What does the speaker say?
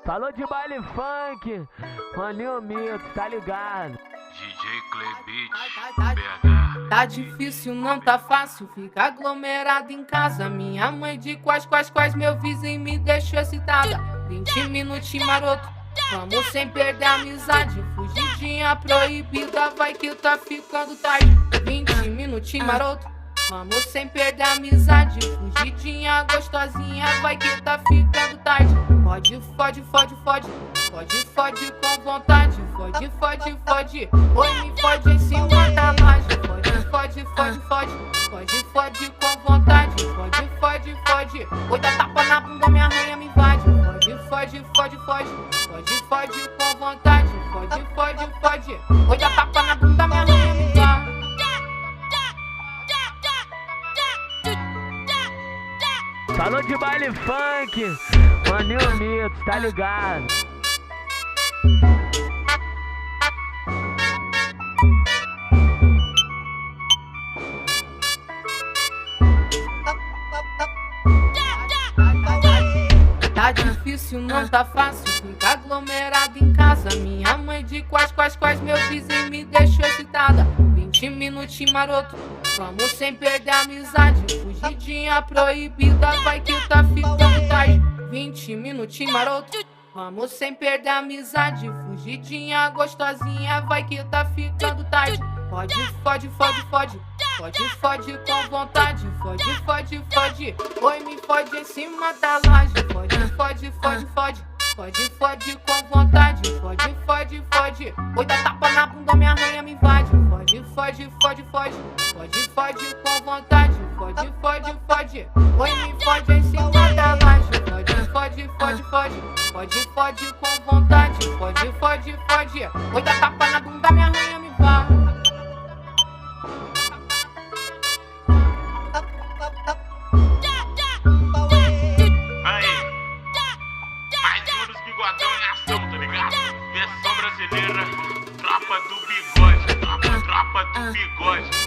Falou de baile funk, Maninho Mito, tá ligado? DJ Clebit, BH. Tá difícil, não tá fácil, fica aglomerado em casa. Minha mãe de quais, meu vizinho me deixou excitada. 20 minutinhos maroto, vamos sem perder a amizade. Fugidinha proibida, vai que tá ficando tarde. 20 minutinhos maroto, vamos sem perder a amizade. Fugidinha gostosinha, vai que tá ficando tarde. Fode com vontade. Fode. Oi, me fode em cima da laje. Fode com vontade. Fode. Oi, dá tapa na bunda, minha arranha me invade. Fode com vontade. Fode. Oi, dá tapa na bunda, minha arranha me invade. Falou de baile funk, Maninho Mito, tá ligado? Tá difícil, não tá fácil, fica aglomerado em casa. Minha mãe de quais, meu vizinho me deixou excitada. 20 minutinhos maroto, vamos sem perder a amizade. Fugidinha proibida, vai que tá ficando tarde. 20 minutinhos maroto, vamos sem perder a amizade. Fugidinha gostosinha, vai que tá ficando tarde. Fode com vontade. Fode. Oi, me fode em cima da laje. Fode com vontade. Fode. Oi, dá tapa na bunda, minha arranha me invade. Fode com vontade. Fode. Oi, me fode em cima da laje. Fode com vontade. Fode. Oi, dá tapa na bunda, minha arranha me invade. Bigodão em ação, tá ligado? Versão brasileira, tropa do bigode, tropa do bigode.